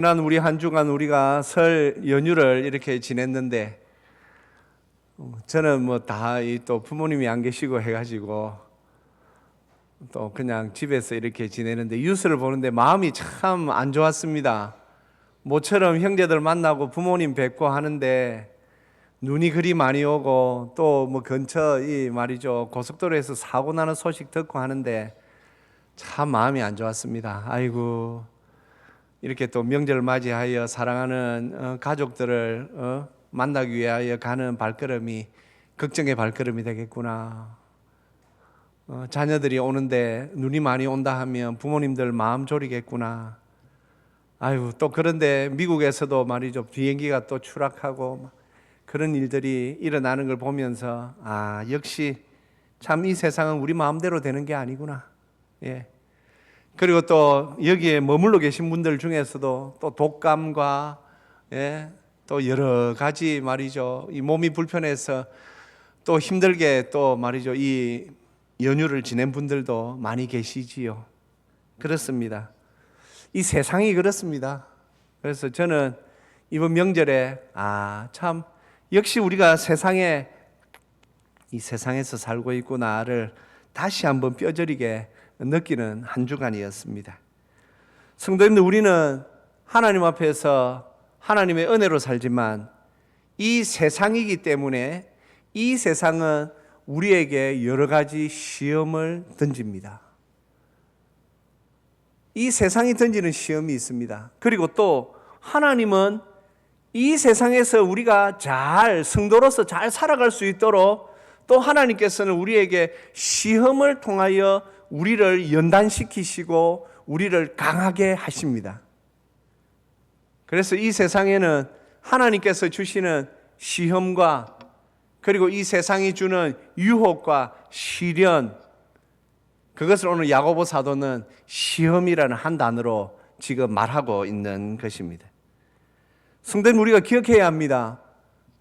지난 우리 한 주간 우리가 설 연휴를 이렇게 지냈는데 저는 뭐 다 또 부모님이 안 계시고 해가지고 또 그냥 집에서 이렇게 지내는데 뉴스를 보는데 마음이 참 안 좋았습니다. 모처럼 형제들 만나고 부모님 뵙고 하는데 눈이 그리 많이 오고 또 뭐 근처 이 말이죠 고속도로에서 사고 나는 소식 듣고 하는데 참 마음이 안 좋았습니다. 아이고, 이렇게 또 명절을 맞이하여 사랑하는 가족들을 만나기 위하여 가는 발걸음이 걱정의 발걸음이 되겠구나. 자녀들이 오는데 눈이 많이 온다 하면 부모님들 마음 졸이겠구나. 아유, 또 그런데 미국에서도 말이죠, 비행기가 또 추락하고 그런 일들이 일어나는 걸 보면서 역시 참 이 세상은 우리 마음대로 되는 게 아니구나. 예. 그리고 또 여기에 머물러 계신 분들 중에서도 또 독감과 또 여러 가지 말이죠, 이 몸이 불편해서 또 힘들게 또 말이죠, 이 연휴를 지낸 분들도 많이 계시지요. 그렇습니다. 이 세상이 그렇습니다. 그래서 저는 이번 명절에 참 역시 우리가 이 세상에서 살고 있구나를 다시 한번 뼈저리게 느끼는 한 주간이었습니다. 성도님들, 우리는 하나님 앞에서 하나님의 은혜로 살지만 이 세상이기 때문에 이 세상은 우리에게 여러 가지 시험을 던집니다. 이 세상이 던지는 시험이 있습니다. 그리고 또 하나님은 이 세상에서 우리가 성도로서 잘 살아갈 수 있도록 또 하나님께서는 우리에게 시험을 통하여 우리를 연단시키시고 우리를 강하게 하십니다. 그래서 이 세상에는 하나님께서 주시는 시험과 그리고 이 세상이 주는 유혹과 시련, 그것을 오늘 야고보 사도는 시험이라는 한 단어로 지금 말하고 있는 것입니다. 성도님, 우리가 기억해야 합니다.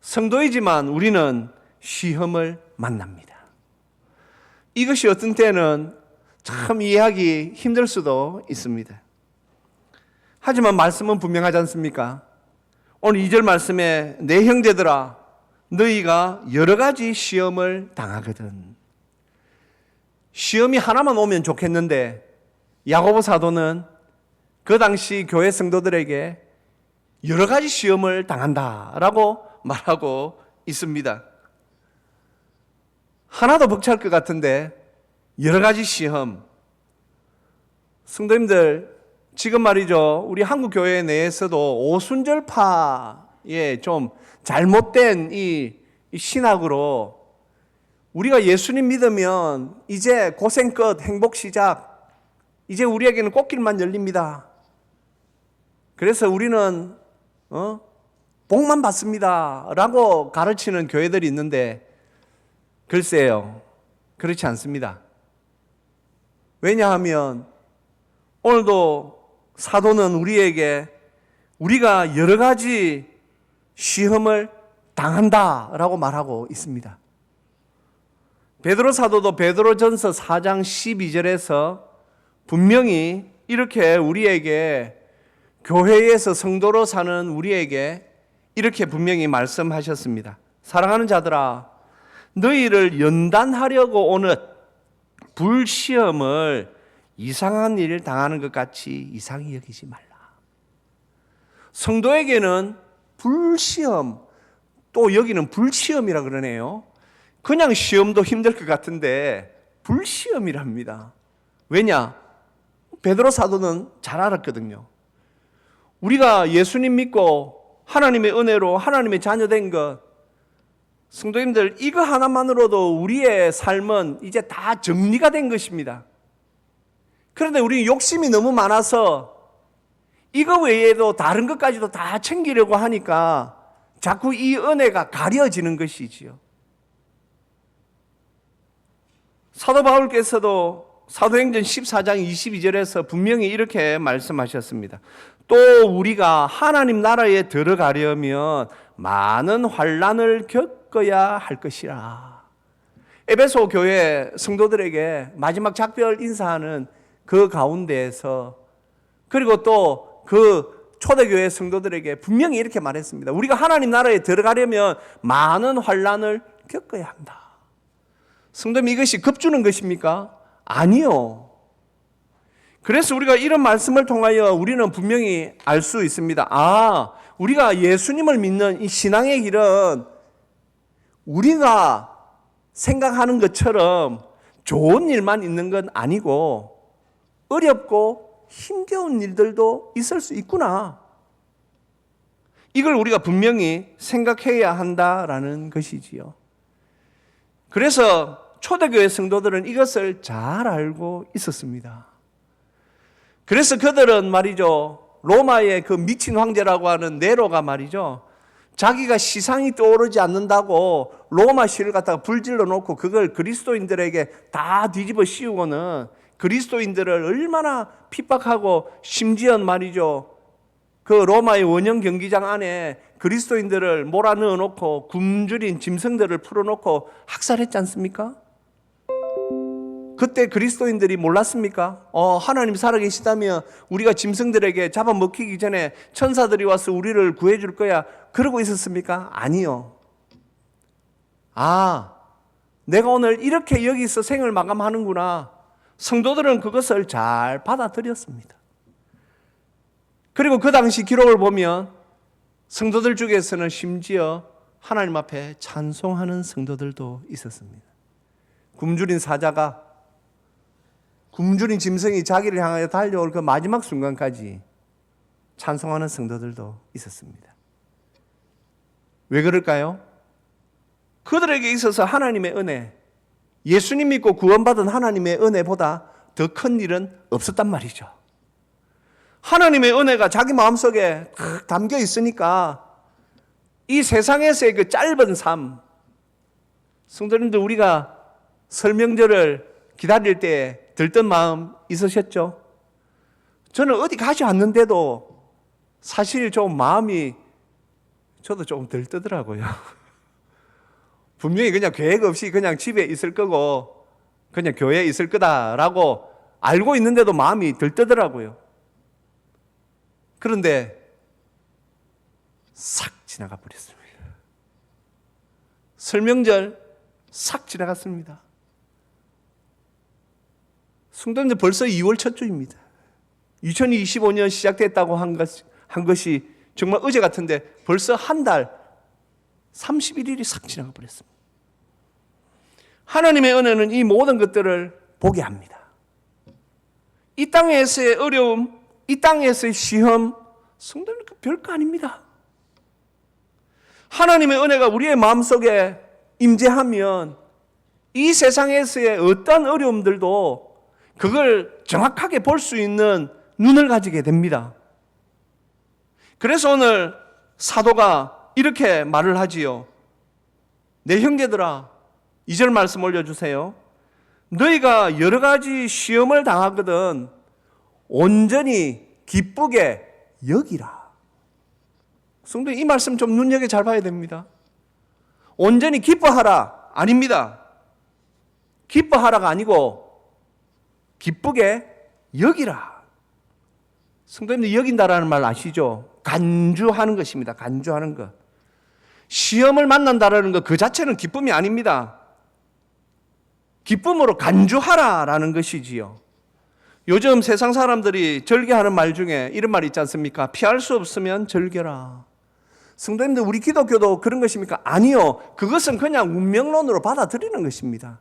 성도이지만 우리는 시험을 만납니다. 이것이 어떤 때는 참 이해하기 힘들 수도 있습니다. 하지만 말씀은 분명하지 않습니까? 오늘 2절 말씀에 내 형제들아 너희가 여러 가지 시험을 당하거든. 시험이 하나만 오면 좋겠는데 야고보 사도는 그 당시 교회 성도들에게 여러 가지 시험을 당한다라고 말하고 있습니다. 하나도 벅찰 것 같은데 여러 가지 시험. 성도님들, 지금 말이죠, 우리 한국 교회 내에서도 오순절파의 좀 잘못된 이 신학으로 우리가 예수님 믿으면 이제 고생 끝, 행복 시작, 이제 우리에게는 꽃길만 열립니다. 그래서 우리는 복만 받습니다 라고 가르치는 교회들이 있는데 글쎄요, 그렇지 않습니다. 왜냐하면 오늘도 사도는 우리에게 우리가 여러 가지 시험을 당한다라고 말하고 있습니다. 베드로 사도도 베드로전서 4장 12절에서 분명히 이렇게 우리에게, 교회에서 성도로 사는 우리에게 이렇게 분명히 말씀하셨습니다. 사랑하는 자들아, 너희를 연단하려고 오는 불시험을 이상한 일을 당하는 것 같이 이상히 여기지 말라. 성도에게는 불시험, 또 여기는 불시험이라 그러네요. 그냥 시험도 힘들 것 같은데 불시험이랍니다. 왜냐? 베드로 사도는 잘 알았거든요. 우리가 예수님 믿고 하나님의 은혜로 하나님의 자녀 된 것, 성도님들, 이거 하나만으로도 우리의 삶은 이제 다 정리가 된 것입니다. 그런데 우리 욕심이 너무 많아서 이거 외에도 다른 것까지도 다 챙기려고 하니까 자꾸 이 은혜가 가려지는 것이지요. 사도 바울께서도 사도행전 14장 22절에서 분명히 이렇게 말씀하셨습니다. 또 우리가 하나님 나라에 들어가려면 많은 환난을 겪어야 할 것이라. 에베소 교회 성도들에게 마지막 작별 인사하는 그 가운데에서, 그리고 또 그 초대교회 성도들에게 분명히 이렇게 말했습니다. 우리가 하나님 나라에 들어가려면 많은 환난을 겪어야 한다. 성도님, 이것이 겁주는 것입니까? 아니요. 그래서 우리가 이런 말씀을 통하여 우리는 분명히 알 수 있습니다. 아, 우리가 예수님을 믿는 이 신앙의 길은 우리가 생각하는 것처럼 좋은 일만 있는 건 아니고 어렵고 힘겨운 일들도 있을 수 있구나. 이걸 우리가 분명히 생각해야 한다라는 것이지요. 그래서 초대교회 성도들은 이것을 잘 알고 있었습니다. 그래서 그들은 말이죠, 로마의 그 미친 황제라고 하는 네로가 말이죠, 자기가 시상이 떠오르지 않는다고 로마 시를 갖다가 불질러 놓고 그걸 그리스도인들에게 다 뒤집어 씌우고는 그리스도인들을 얼마나 핍박하고, 심지어 말이죠, 그 로마의 원형 경기장 안에 그리스도인들을 몰아넣어 놓고 굶주린 짐승들을 풀어놓고 학살했지 않습니까? 그때 그리스도인들이 몰랐습니까? 하나님 살아계시다면 우리가 짐승들에게 잡아먹히기 전에 천사들이 와서 우리를 구해줄 거야, 그러고 있었습니까? 아니요. 아, 내가 오늘 이렇게 여기서 생을 마감하는구나. 성도들은 그것을 잘 받아들였습니다. 그리고 그 당시 기록을 보면 성도들 중에서는 심지어 하나님 앞에 찬송하는 성도들도 있었습니다. 굶주린 사자가, 굶주린 짐승이 자기를 향하여 달려올 그 마지막 순간까지 찬송하는 성도들도 있었습니다. 왜 그럴까요? 그들에게 있어서 하나님의 은혜, 예수님 믿고 구원받은 하나님의 은혜보다 더 큰 일은 없었단 말이죠. 하나님의 은혜가 자기 마음속에 딱 담겨 있으니까 이 세상에서의 그 짧은 삶, 성도님들, 우리가 설 명절을 기다릴 때 들뜬 마음 있으셨죠? 저는 어디 가지 않는데도 사실 좀 마음이 저도 조금 들뜨더라고요. 분명히 그냥 계획 없이 그냥 집에 있을 거고 그냥 교회에 있을 거다라고 알고 있는데도 마음이 들뜨더라고요. 그런데 싹 지나가 버렸습니다. 설명절 싹 지나갔습니다. 성도님들, 벌써 2월 첫 주입니다. 2025년 시작됐다고 한 것이 정말 어제 같은데 벌써 한 달 31일이 싹 지나가 버렸습니다. 하나님의 은혜는 이 모든 것들을 보게 합니다. 이 땅에서의 어려움, 이 땅에서의 시험, 성도님, 별거 아닙니다. 하나님의 은혜가 우리의 마음속에 임재하면 이 세상에서의 어떤 어려움들도 그걸 정확하게 볼 수 있는 눈을 가지게 됩니다. 그래서 오늘 사도가 이렇게 말을 하지요. 내 형제들아, 2절 말씀 올려주세요. 너희가 여러 가지 시험을 당하거든 온전히 기쁘게 여기라. 성도님, 이 말씀 좀 눈여겨 잘 봐야 됩니다. 온전히 기뻐하라 아닙니다. 기뻐하라가 아니고 기쁘게 여기라. 성도님들, 여긴다라는 말 아시죠? 간주하는 것입니다. 간주하는 것. 시험을 만난다라는 것 그 자체는 기쁨이 아닙니다. 기쁨으로 간주하라라는 것이지요. 요즘 세상 사람들이 절개하는 말 중에 이런 말 있지 않습니까? 피할 수 없으면 절개라. 성도님들, 우리 기독교도 그런 것입니까? 아니요. 그것은 그냥 운명론으로 받아들이는 것입니다.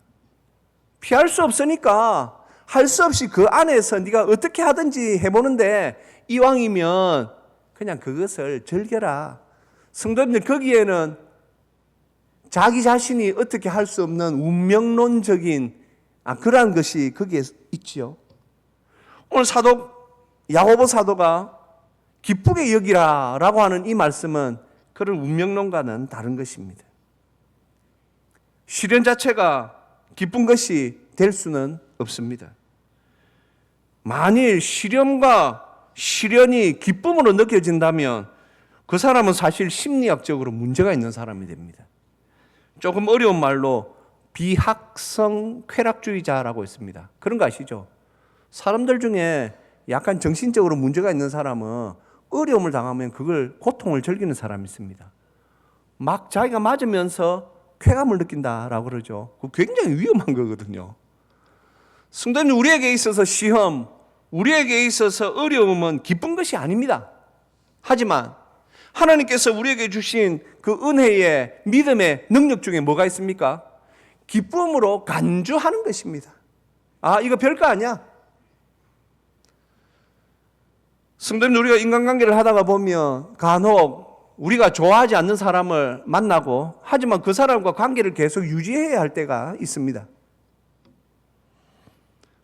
피할 수 없으니까 할 수 없이 그 안에서 네가 어떻게 하든지 해보는데 이왕이면 그냥 그것을 즐겨라. 성도님들, 거기에는 자기 자신이 어떻게 할 수 없는 운명론적인 그러한 것이 거기에 있지요. 오늘 사도 야고보 사도가 기쁘게 여기라라고 하는 이 말씀은 그런 운명론과는 다른 것입니다. 시련 자체가 기쁜 것이 될 수는 없습니다. 만일 시련과 시련이 기쁨으로 느껴진다면 그 사람은 사실 심리학적으로 문제가 있는 사람이 됩니다. 조금 어려운 말로 비학성 쾌락주의자라고 있습니다. 그런 거 아시죠? 사람들 중에 약간 정신적으로 문제가 있는 사람은 어려움을 당하면 그걸 고통을 즐기는 사람이 있습니다. 막 자기가 맞으면서 쾌감을 느낀다라고 그러죠. 그거 굉장히 위험한 거거든요. 성도님, 우리에게 있어서 시험, 우리에게 있어서 어려움은 기쁜 것이 아닙니다. 하지만 하나님께서 우리에게 주신 그 은혜의 믿음의 능력 중에 뭐가 있습니까? 기쁨으로 간주하는 것입니다. 아, 이거 별거 아니야. 성도님, 우리가 인간관계를 하다가 보면 간혹 우리가 좋아하지 않는 사람을 만나고, 하지만 그 사람과 관계를 계속 유지해야 할 때가 있습니다.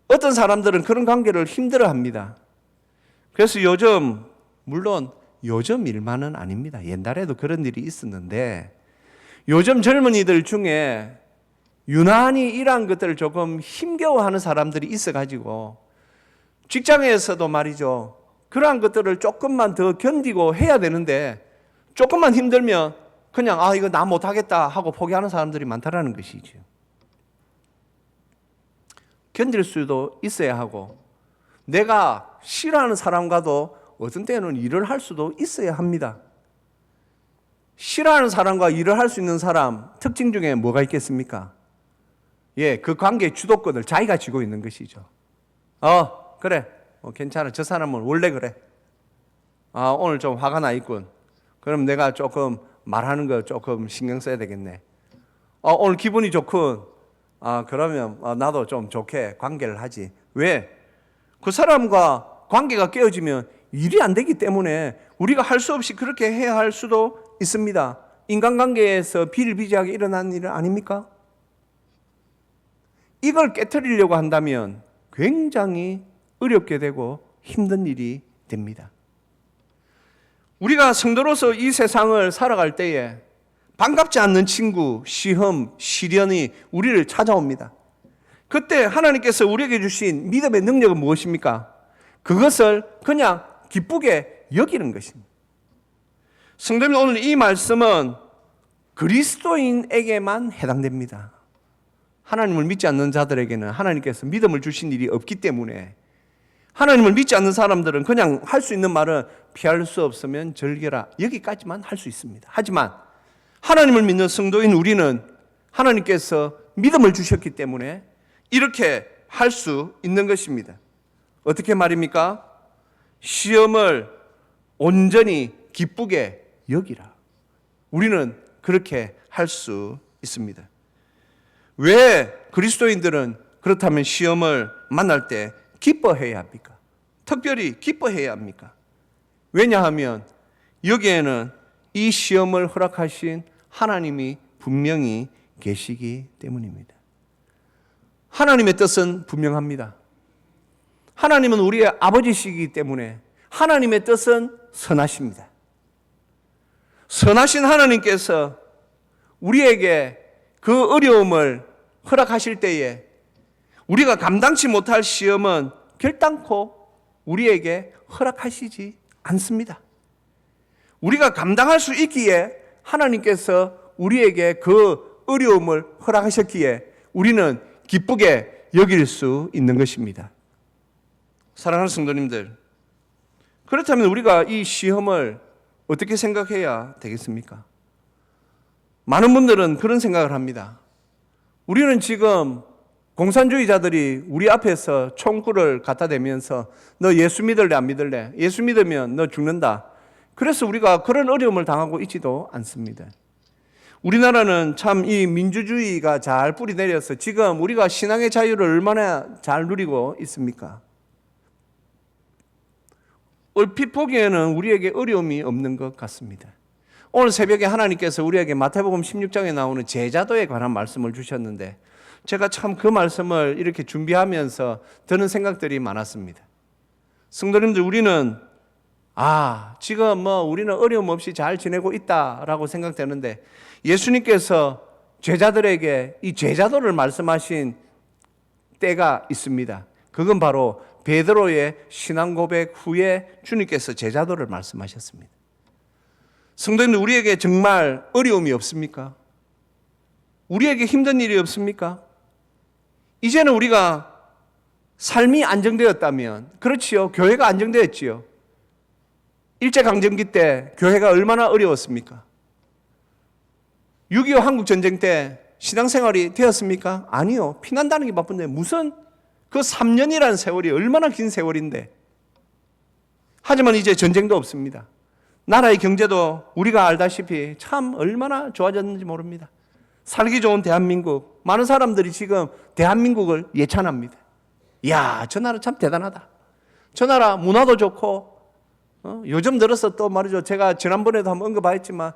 어떤 사람들은 그런 관계를 힘들어합니다. 그래서 요즘, 물론 요즘 일만은 아닙니다. 옛날에도 그런 일이 있었는데, 요즘 젊은이들 중에 유난히 이러한 것들을 조금 힘겨워하는 사람들이 있어가지고 직장에서도 말이죠, 그러한 것들을 조금만 더 견디고 해야 되는데 조금만 힘들면 그냥 이거 나 못하겠다 하고 포기하는 사람들이 많다라는 것이죠. 견딜 수도 있어야 하고, 내가 싫어하는 사람과도 어떤 때는 일을 할 수도 있어야 합니다. 싫어하는 사람과 일을 할 수 있는 사람 특징 중에 뭐가 있겠습니까? 그 관계의 주도권을 자기가 쥐고 있는 것이죠. 그래, 괜찮아. 저 사람은 원래 그래. 오늘 좀 화가 나 있군. 그럼 내가 조금 말하는 거 조금 신경 써야 되겠네. 오늘 기분이 좋군. 그러면 나도 좀 좋게 관계를 하지. 왜? 그 사람과 관계가 깨어지면 일이 안 되기 때문에 우리가 할 수 없이 그렇게 해야 할 수도 있습니다. 인간관계에서 비일비재하게 일어나는 일 아닙니까? 이걸 깨트리려고 한다면 굉장히 어렵게 되고 힘든 일이 됩니다. 우리가 성도로서 이 세상을 살아갈 때에 반갑지 않는 친구, 시험, 시련이 우리를 찾아옵니다. 그때 하나님께서 우리에게 주신 믿음의 능력은 무엇입니까? 그것을 그냥 기쁘게 여기는 것입니다. 성도님, 오늘 이 말씀은 그리스도인에게만 해당됩니다. 하나님을 믿지 않는 자들에게는 하나님께서 믿음을 주신 일이 없기 때문에, 하나님을 믿지 않는 사람들은 그냥 할 수 있는 말은 피할 수 없으면 즐겨라, 여기까지만 할 수 있습니다. 하지만 하나님을 믿는 성도인 우리는 하나님께서 믿음을 주셨기 때문에 이렇게 할 수 있는 것입니다. 어떻게 말입니까? 시험을 온전히 기쁘게 여기라. 우리는 그렇게 할 수 있습니다. 왜 그리스도인들은 그렇다면 시험을 만날 때 기뻐해야 합니까? 특별히 기뻐해야 합니까? 왜냐하면 여기에는 이 시험을 허락하신 하나님이 분명히 계시기 때문입니다. 하나님의 뜻은 분명합니다. 하나님은 우리의 아버지시기 때문에 하나님의 뜻은 선하십니다. 선하신 하나님께서 우리에게 그 어려움을 허락하실 때에 우리가 감당치 못할 시험은 결단코 우리에게 허락하시지 않습니다. 우리가 감당할 수 있기에 하나님께서 우리에게 그 어려움을 허락하셨기에 우리는 기쁘게 여길 수 있는 것입니다. 사랑하는 성도님들, 그렇다면 우리가 이 시험을 어떻게 생각해야 되겠습니까? 많은 분들은 그런 생각을 합니다. 우리는 지금 공산주의자들이 우리 앞에서 총구를 갖다 대면서 너 예수 믿을래 안 믿을래? 예수 믿으면 너 죽는다. 그래서 우리가 그런 어려움을 당하고 있지도 않습니다. 우리나라는 참 이 민주주의가 잘 뿌리 내려서 지금 우리가 신앙의 자유를 얼마나 잘 누리고 있습니까? 얼핏 보기에는 우리에게 어려움이 없는 것 같습니다. 오늘 새벽에 하나님께서 우리에게 마태복음 16장에 나오는 제자도에 관한 말씀을 주셨는데 제가 참 그 말씀을 이렇게 준비하면서 드는 생각들이 많았습니다. 성도님들, 우리는 지금 우리는 어려움 없이 잘 지내고 있다라고 생각되는데 예수님께서 제자들에게 이 제자도를 말씀하신 때가 있습니다. 그건 바로 베드로의 신앙 고백 후에 주님께서 제자도를 말씀하셨습니다. 성도님들, 우리에게 정말 어려움이 없습니까? 우리에게 힘든 일이 없습니까? 이제는 우리가 삶이 안정되었다면, 그렇지요, 교회가 안정되었지요. 일제강점기 때 교회가 얼마나 어려웠습니까? 6.25 한국전쟁 때 신앙생활이 되었습니까? 아니요. 피난다는 게 바쁜데 무슨 그 3년이라는 세월이 얼마나 긴 세월인데. 하지만 이제 전쟁도 없습니다. 나라의 경제도 우리가 알다시피 참 얼마나 좋아졌는지 모릅니다. 살기 좋은 대한민국, 많은 사람들이 지금 대한민국을 예찬합니다. 이야, 저 나라 참 대단하다. 저 나라 문화도 좋고, 요즘 들어서 또 말이죠. 제가 지난번에도 한번 언급하였지만,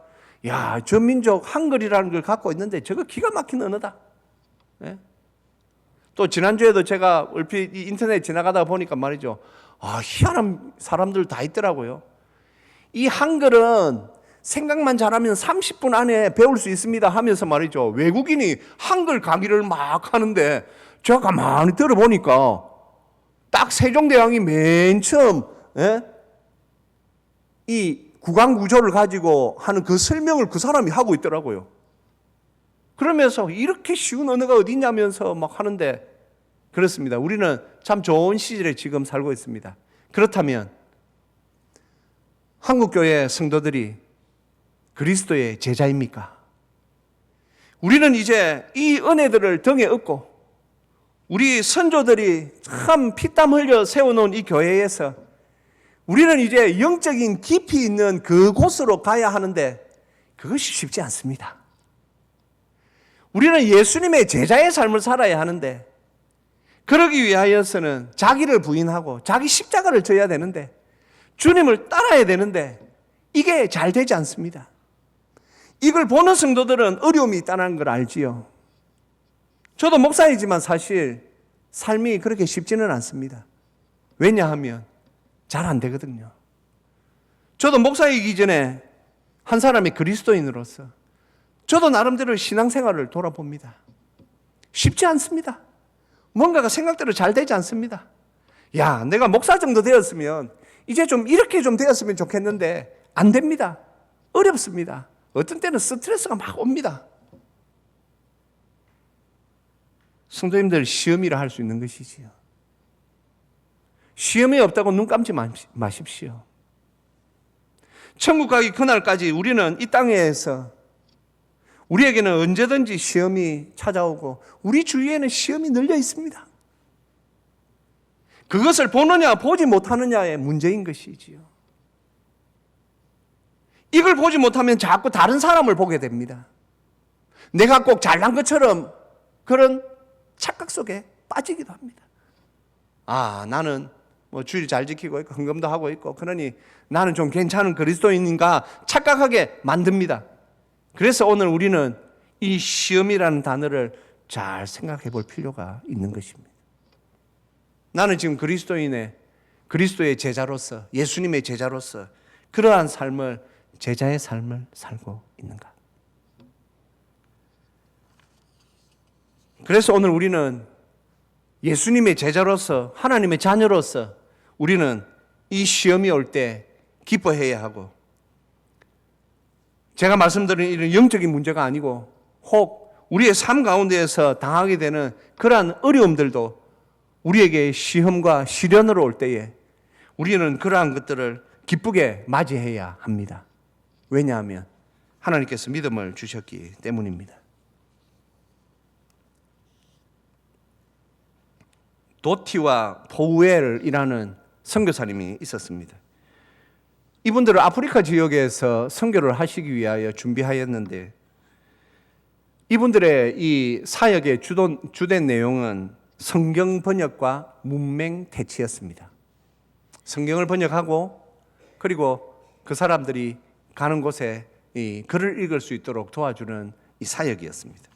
야, 저 민족 한글이라는 걸 갖고 있는데 저거 기가 막힌 언어다. 예? 또 지난주에도 제가 얼핏 인터넷 지나가다 보니까 말이죠. 아, 희한한 사람들 다 있더라고요. 이 한글은 생각만 잘하면 30분 안에 배울 수 있습니다 하면서 말이죠. 외국인이 한글 강의를 막 하는데 제가 가만히 들어보니까 딱 세종대왕이 맨 처음 이 국왕구조를 가지고 하는 그 설명을 그 사람이 하고 있더라고요. 그러면서 이렇게 쉬운 언어가 어디 있냐면서 막 하는데 그렇습니다. 우리는 참 좋은 시절에 지금 살고 있습니다. 그렇다면 한국교회 성도들이 그리스도의 제자입니까? 우리는 이제 이 은혜들을 등에 업고 우리 선조들이 참 피땀 흘려 세워놓은 이 교회에서 우리는 이제 영적인 깊이 있는 그곳으로 가야 하는데 그것이 쉽지 않습니다. 우리는 예수님의 제자의 삶을 살아야 하는데 그러기 위하여서는 자기를 부인하고 자기 십자가를 져야 되는데 주님을 따라야 되는데 이게 잘 되지 않습니다. 이걸 보는 성도들은 어려움이 있다는 걸 알지요. 저도 목사이지만 사실 삶이 그렇게 쉽지는 않습니다. 왜냐하면 잘 안 되거든요. 저도 목사이기 전에 한 사람이 그리스도인으로서 저도 나름대로 신앙생활을 돌아봅니다. 쉽지 않습니다. 뭔가가 생각대로 잘 되지 않습니다. 야, 내가 목사 정도 되었으면 이제 좀 이렇게 좀 되었으면 좋겠는데 안 됩니다. 어렵습니다. 어떤 때는 스트레스가 막 옵니다. 성도님들 시험이라 할 수 있는 것이지요. 시험이 없다고 눈 감지 마십시오. 천국 가기 그날까지 우리는 이 땅에서 우리에게는 언제든지 시험이 찾아오고 우리 주위에는 시험이 널려 있습니다. 그것을 보느냐 보지 못하느냐의 문제인 것이지요. 이걸 보지 못하면 자꾸 다른 사람을 보게 됩니다. 내가 꼭 잘난 것처럼 그런 착각 속에 빠지기도 합니다. 아, 나는 뭐 주일 잘 지키고 있고 헌금도 하고 있고 그러니 나는 좀 괜찮은 그리스도인인가 착각하게 만듭니다. 그래서 오늘 우리는 이 시험이라는 단어를 잘 생각해 볼 필요가 있는 것입니다. 나는 지금 그리스도의 제자로서 예수님의 제자로서 그러한 삶을 제자의 삶을 살고 있는가? 그래서 오늘 우리는 예수님의 제자로서 하나님의 자녀로서 우리는 이 시험이 올 때 기뻐해야 하고 제가 말씀드린 이런 영적인 문제가 아니고 혹 우리의 삶 가운데에서 당하게 되는 그러한 어려움들도 우리에게 시험과 시련으로 올 때에 우리는 그러한 것들을 기쁘게 맞이해야 합니다. 왜냐하면 하나님께서 믿음을 주셨기 때문입니다. 도티와 포우엘이라는 선교사님이 있었습니다. 이분들은 아프리카 지역에서 선교를 하시기 위하여 준비하였는데 이분들의 이 사역의 주된 내용은 성경 번역과 문맹 대치였습니다. 성경을 번역하고 그리고 그 사람들이 가는 곳에 이 글을 읽을 수 있도록 도와주는 이 사역이었습니다.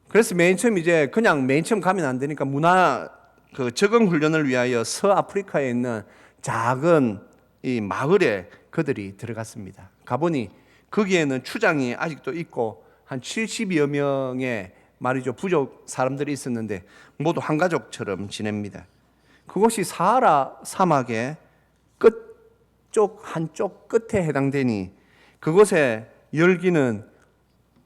그래서 맨 처음 가면 안 되니까 문화 적응 훈련을 위하여 서아프리카에 있는 작은 이 마을에 그들이 들어갔습니다. 가보니 거기에는 추장이 아직도 있고 한 70여 명의 말이죠 부족 사람들이 있었는데 모두 한 가족처럼 지냅니다. 그곳이 사하라 사막의 한쪽 끝에 해당되니 그곳에 열기는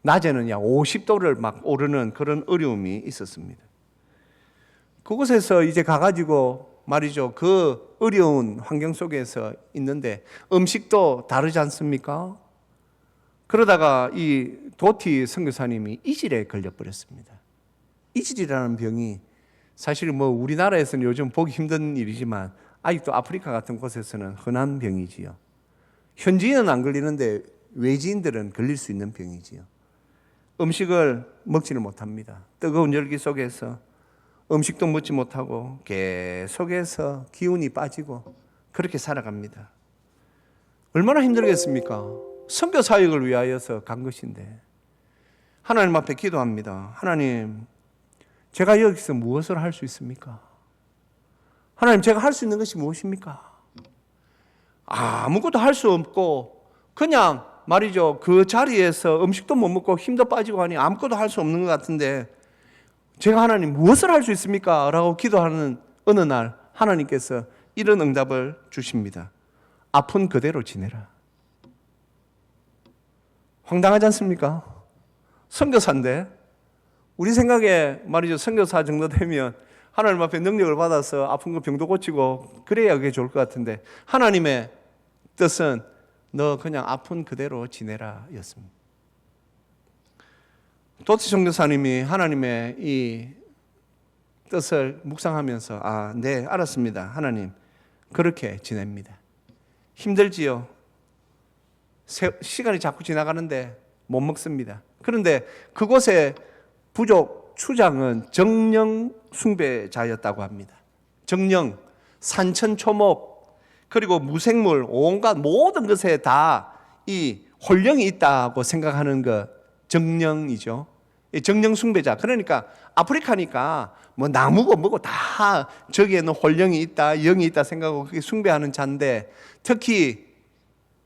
낮에는 약 50도를 막 오르는 그런 어려움이 있었습니다. 그곳에서 이제 가가지고 말이죠. 그 어려운 환경 속에서 있는데 음식도 다르지 않습니까? 그러다가 이 도티 선교사님이 이질에 걸려버렸습니다. 이질이라는 병이 사실 뭐 우리나라에서는 요즘 보기 힘든 일이지만 아직도 아프리카 같은 곳에서는 흔한 병이지요. 현지인은 안 걸리는데 외지인들은 걸릴 수 있는 병이지요. 음식을 먹지를 못합니다. 뜨거운 열기 속에서 음식도 먹지 못하고 계속해서 기운이 빠지고 그렇게 살아갑니다. 얼마나 힘들겠습니까? 선교 사역을 위하여서 간 것인데 하나님 앞에 기도합니다. 하나님, 제가 여기서 무엇을 할 수 있습니까? 하나님, 제가 할 수 있는 것이 무엇입니까? 아무것도 할 수 없고 그냥 말이죠. 그 자리에서 음식도 못 먹고 힘도 빠지고 하니 아무것도 할 수 없는 것 같은데 제가 하나님 무엇을 할 수 있습니까? 라고 기도하는 어느 날 하나님께서 이런 응답을 주십니다. 아픈 그대로 지내라. 황당하지 않습니까? 선교사인데 우리 생각에 말이죠. 선교사 정도 되면 하나님 앞에 능력을 받아서 아픈 거 병도 고치고 그래야 그게 좋을 것 같은데 하나님의 뜻은 너 그냥 아픈 그대로 지내라 였습니다. 도티 선교사님이 하나님의 이 뜻을 묵상하면서 네, 알았습니다. 하나님, 그렇게 지냅니다. 힘들지요. 시간이 자꾸 지나가는데 못 먹습니다. 그런데 그곳에 부족 추장은 정령 숭배자였다고 합니다. 정령, 산천초목, 그리고 무생물, 온갖 모든 것에 다 이 혼령이 있다고 생각하는 것, 정령이죠. 정령 숭배자. 그러니까 아프리카니까 뭐 나무고 뭐고 다 저기에는 혼령이 있다, 영이 있다 생각하고 그게 숭배하는 자인데 특히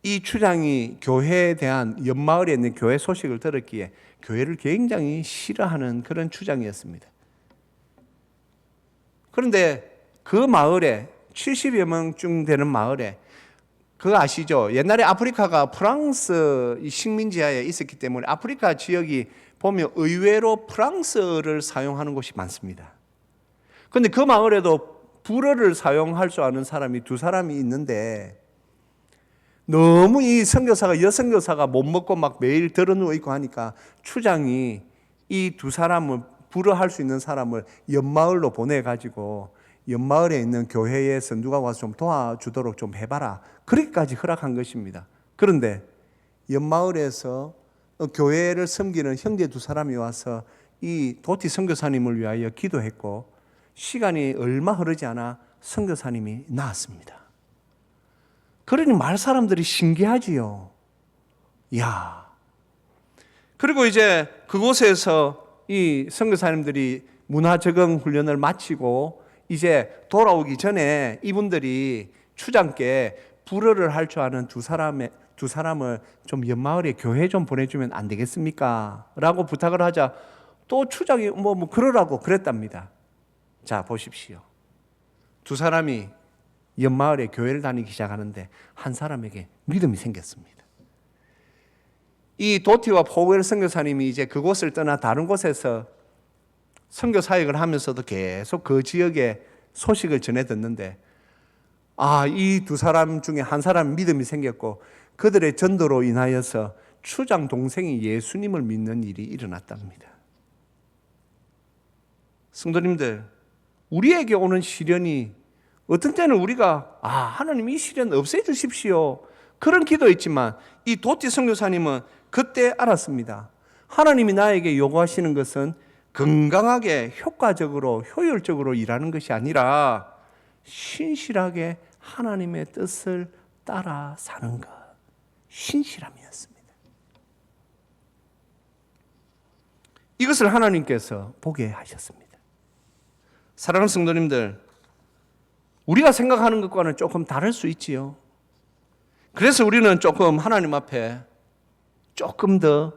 이 추장이 교회에 대한 옆마을에 있는 교회 소식을 들었기에 교회를 굉장히 싫어하는 그런 추장이었습니다. 그런데 그 마을에 70여 명쯤 되는 마을에 그거 아시죠? 옛날에 아프리카가 프랑스 식민지하에 있었기 때문에 아프리카 지역이 보면 의외로 프랑스를 사용하는 곳이 많습니다. 그런데 그 마을에도 불어를 사용할 줄 아는 사람이 두 사람이 있는데 너무 이 선교사가 여선교사가 못 먹고 막 매일 들어누워 있고 하니까 추장이 이 두 사람을 불어할 수 있는 사람을 옆마을로 보내가지고 옆마을에 있는 교회에서 누가 와서 좀 도와주도록 좀 해봐라. 그렇게까지 허락한 것입니다. 그런데 옆마을에서 교회를 섬기는 형제 두 사람이 와서 이 도티 선교사님을 위하여 기도했고 시간이 얼마 흐르지 않아 선교사님이 나았습니다. 그러니 말 사람들이 신기하지요. 야. 그리고 이제 그곳에서 이 선교사님들이 문화 적응 훈련을 마치고 이제 돌아오기 전에 이분들이 추장께 불어를 할 줄 아는 두 사람을 좀 옆마을에 교회 좀 보내주면 안 되겠습니까? 라고 부탁을 하자 또 추장이 뭐 그러라고 그랬답니다. 자, 보십시오. 두 사람이 옆마을에 교회를 다니기 시작하는데 한 사람에게 믿음이 생겼습니다. 이 도티와 포웰 선교사님이 이제 그곳을 떠나 다른 곳에서 선교 사역을 하면서도 계속 그 지역에 소식을 전해 듣는데 이 두 사람 중에 한 사람 믿음이 생겼고 그들의 전도로 인하여서 추장 동생이 예수님을 믿는 일이 일어났답니다. 성도님들, 우리에게 오는 시련이 어떤 때는 우리가 하나님 이 시련 없애주십시오 그런 기도했지만 이 도티 선교사님은 그때 알았습니다. 하나님이 나에게 요구하시는 것은 건강하게 효과적으로 효율적으로 일하는 것이 아니라 신실하게 하나님의 뜻을 따라 사는 것, 신실함이었습니다. 이것을 하나님께서 보게 하셨습니다. 사랑하는 성도님들, 우리가 생각하는 것과는 조금 다를 수 있지요. 그래서 우리는 조금 하나님 앞에 조금 더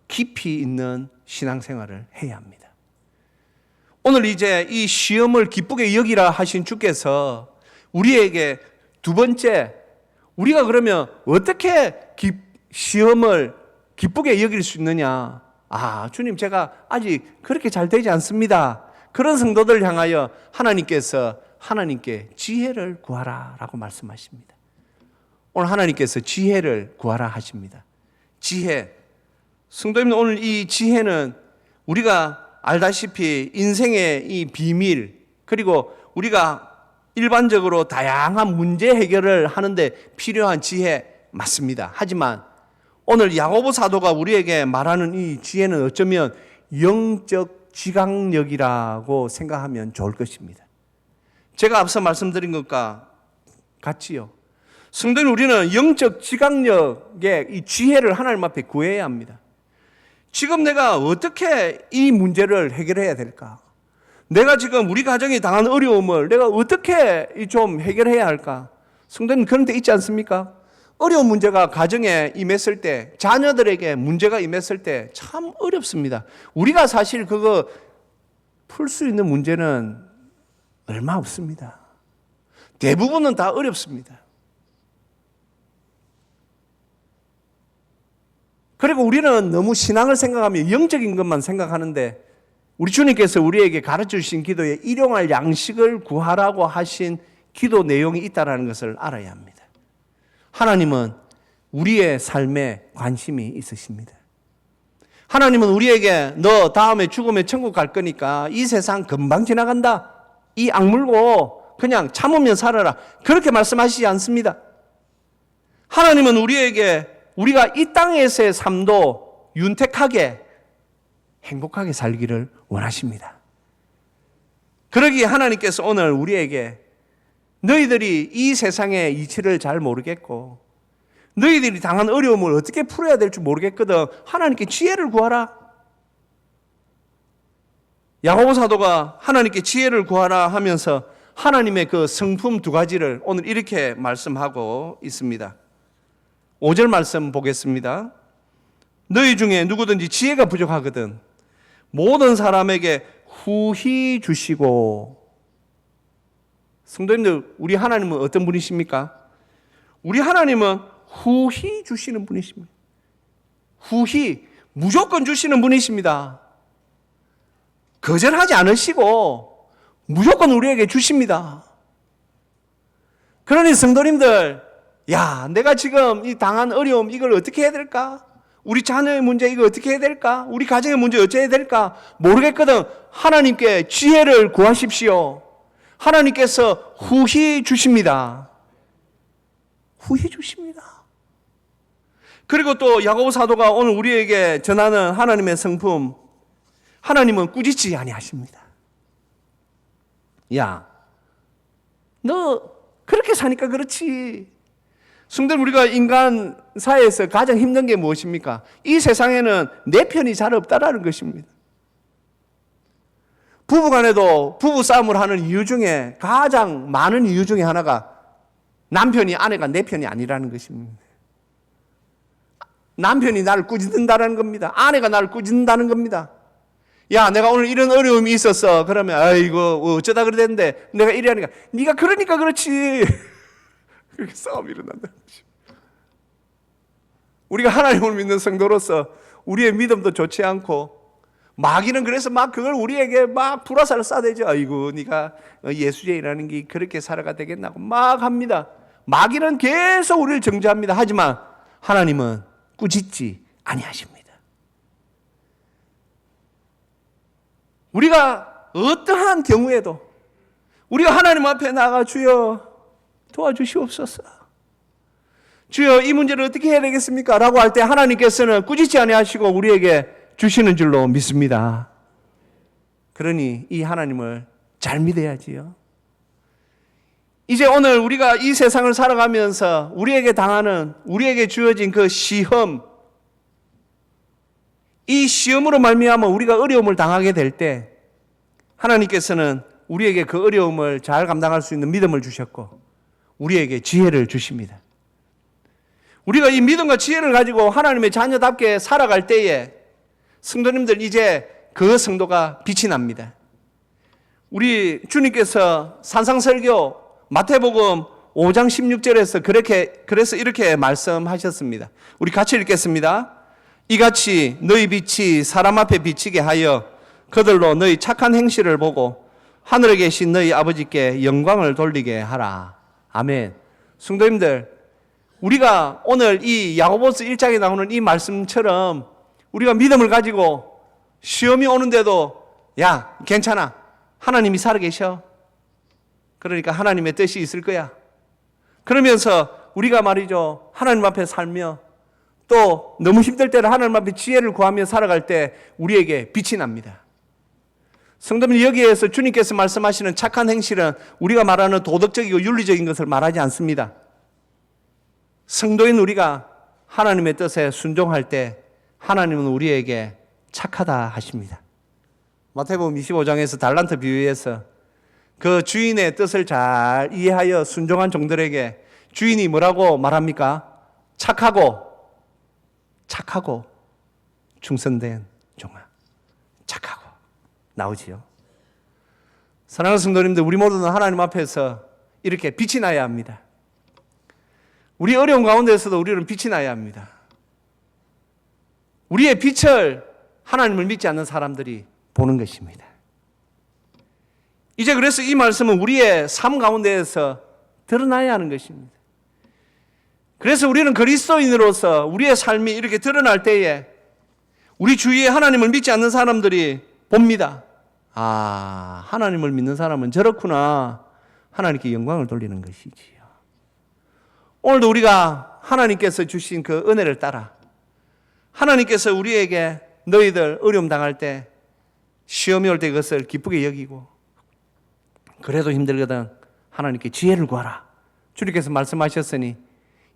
깊이 있는 신앙생활을 해야 합니다. 오늘 이제 이 시험을 기쁘게 여기라 하신 주께서 우리에게 두 번째, 우리가 그러면 어떻게 시험을 기쁘게 여길 수 있느냐? 주님, 제가 아직 그렇게 잘 되지 않습니다. 그런 성도들 향하여 하나님께서 하나님께 지혜를 구하라 라고 말씀하십니다. 오늘 하나님께서 지혜를 구하라 하십니다. 지혜. 성도님들, 오늘 이 지혜는 우리가 알다시피 인생의 이 비밀, 그리고 우리가 일반적으로 다양한 문제 해결을 하는데 필요한 지혜 맞습니다. 하지만 오늘 야고보 사도가 우리에게 말하는 이 지혜는 어쩌면 영적 지각력이라고 생각하면 좋을 것입니다. 제가 앞서 말씀드린 것과 같지요. 성도님, 우리는 영적 지각력의 이 지혜를 하나님 앞에 구해야 합니다. 지금 내가 어떻게 이 문제를 해결해야 될까? 내가 지금 우리 가정이 당한 어려움을 내가 어떻게 좀 해결해야 할까? 성도님, 그런 데 있지 않습니까? 어려운 문제가 가정에 임했을 때, 자녀들에게 문제가 임했을 때 참 어렵습니다. 우리가 사실 그거 풀 수 있는 문제는 얼마 없습니다. 대부분은 다 어렵습니다. 그리고 우리는 너무 신앙을 생각하며 영적인 것만 생각하는데, 우리 주님께서 우리에게 가르쳐 주신 기도에 일용할 양식을 구하라고 하신 기도 내용이 있다는 것을 알아야 합니다. 하나님은 우리의 삶에 관심이 있으십니다. 하나님은 우리에게 너 다음에 죽으면 천국 갈 거니까 이 세상 금방 지나간다, 이 악물고 그냥 참으면 살아라, 그렇게 말씀하시지 않습니다. 하나님은 우리에게 우리가 이 땅에서의 삶도 윤택하게 행복하게 살기를 원하십니다. 그러기에 하나님께서 오늘 우리에게 너희들이 이 세상의 이치를 잘 모르겠고 너희들이 당한 어려움을 어떻게 풀어야 될지 모르겠거든, 하나님께 지혜를 구하라. 야고보 사도가 하나님께 지혜를 구하라 하면서 하나님의 그 성품 두 가지를 오늘 이렇게 말씀하고 있습니다. 5절 말씀 보겠습니다. 너희 중에 누구든지 지혜가 부족하거든 모든 사람에게 후히 주시고. 성도님들, 우리 하나님은 어떤 분이십니까? 우리 하나님은 후히 주시는 분이십니다. 후히, 무조건 주시는 분이십니다. 거절하지 않으시고 무조건 우리에게 주십니다. 그러니 성도님들, 야, 내가 지금 이 당한 어려움 이걸 어떻게 해야 될까? 우리 자녀의 문제 이거 어떻게 해야 될까? 우리 가정의 문제 어찌 해야 될까? 모르겠거든. 하나님께 지혜를 구하십시오. 하나님께서 후히 주십니다. 후히 주십니다. 그리고 또 야고보 사도가 오늘 우리에게 전하는 하나님의 성품, 하나님은 꾸짖지 아니하십니다. 야, 너 그렇게 사니까 그렇지. 성도님, 우리가 인간 사회에서 가장 힘든 게 무엇입니까? 이 세상에는 내 편이 잘 없다라는 것입니다. 부부간에도 부부싸움을 하는 이유 중에 가장 많은 이유 중에 하나가 남편이 아내가 내 편이 아니라는 것입니다. 남편이 나를 꾸짖는다는 겁니다. 아내가 나를 꾸짖는다는 겁니다. 야, 내가 오늘 이런 어려움이 있었어. 그러면 아이고 어쩌다 그래 됐는데 내가 이래 하니까 네가 그러니까 그렇지. 그렇게 싸움이 일어난다는 것입니다. 우리가 하나님을 믿는 성도로서 우리의 믿음도 좋지 않고, 마귀는 그래서 막 그걸 우리에게 막 불화살을 쏴대죠. 아이고 네가 예수제이라는 게 그렇게 살아가 되겠나고 막 합니다. 마귀는 계속 우리를 정죄합니다. 하지만 하나님은 꾸짖지 아니하십니다. 우리가 어떠한 경우에도 우리가 하나님 앞에 나가 주여 도와주시옵소서, 주여 이 문제를 어떻게 해야 되겠습니까? 라고 할 때 하나님께서는 꾸짖지 아니하시고 우리에게 주시는 줄로 믿습니다. 그러니 이 하나님을 잘 믿어야지요. 이제 오늘 우리가 이 세상을 살아가면서 우리에게 당하는, 우리에게 주어진 그 시험, 이 시험으로 말미암아 우리가 어려움을 당하게 될 때 하나님께서는 우리에게 그 어려움을 잘 감당할 수 있는 믿음을 주셨고 우리에게 지혜를 주십니다. 우리가 이 믿음과 지혜를 가지고 하나님의 자녀답게 살아갈 때에 성도님들, 이제 그 성도가 빛이 납니다. 우리 주님께서 산상설교 마태복음 5장 16절에서 그래서 이렇게 말씀하셨습니다. 우리 같이 읽겠습니다. 이같이 너희 빛이 사람 앞에 비치게 하여 그들로 너희 착한 행실을 보고 하늘에 계신 너희 아버지께 영광을 돌리게 하라. 아멘. 성도님들, 우리가 오늘 이 야고보서 1장에 나오는 이 말씀처럼 우리가 믿음을 가지고 시험이 오는데도 야, 괜찮아. 하나님이 살아계셔. 그러니까 하나님의 뜻이 있을 거야. 그러면서 우리가 말이죠, 하나님 앞에 살며 또 너무 힘들 때는 하나님 앞에 지혜를 구하며 살아갈 때 우리에게 빛이 납니다. 성도님, 여기에서 주님께서 말씀하시는 착한 행실은 우리가 말하는 도덕적이고 윤리적인 것을 말하지 않습니다. 성도인 우리가 하나님의 뜻에 순종할 때 하나님은 우리에게 착하다 하십니다. 마태복음 25장에서 달란트 비유에서 그 주인의 뜻을 잘 이해하여 순종한 종들에게 주인이 뭐라고 말합니까? 착하고 충성된 종아. 착하고 나오지요. 사랑하는 성도님들, 우리 모두는 하나님 앞에서 이렇게 빛이 나야 합니다. 우리 어려운 가운데서도 우리는 빛이 나야 합니다. 우리의 빛을 하나님을 믿지 않는 사람들이 보는 것입니다. 이제 그래서 이 말씀은 우리의 삶 가운데에서 드러나야 하는 것입니다. 그래서 우리는 그리스도인으로서 우리의 삶이 이렇게 드러날 때에 우리 주위에 하나님을 믿지 않는 사람들이 봅니다. 아, 하나님을 믿는 사람은 저렇구나. 하나님께 영광을 돌리는 것이지요. 오늘도 우리가 하나님께서 주신 그 은혜를 따라 하나님께서 우리에게 너희들 어려움 당할 때 시험이 올 때 그것을 기쁘게 여기고 그래도 힘들거든 하나님께 지혜를 구하라. 주님께서 말씀하셨으니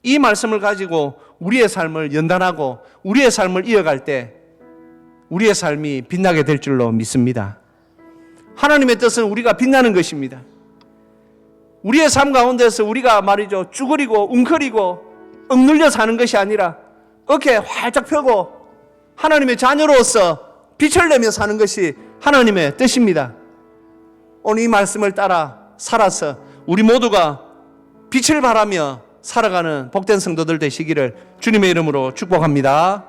이 말씀을 가지고 우리의 삶을 연단하고 우리의 삶을 이어갈 때 우리의 삶이 빛나게 될 줄로 믿습니다. 하나님의 뜻은 우리가 빛나는 것입니다. 우리의 삶 가운데서 우리가 말이죠, 쭈그리고 웅크리고 억눌려 사는 것이 아니라 어깨 활짝 펴고 하나님의 자녀로서 빛을 내며 사는 것이 하나님의 뜻입니다. 오늘 이 말씀을 따라 살아서 우리 모두가 빛을 발하며 살아가는 복된 성도들 되시기를 주님의 이름으로 축복합니다.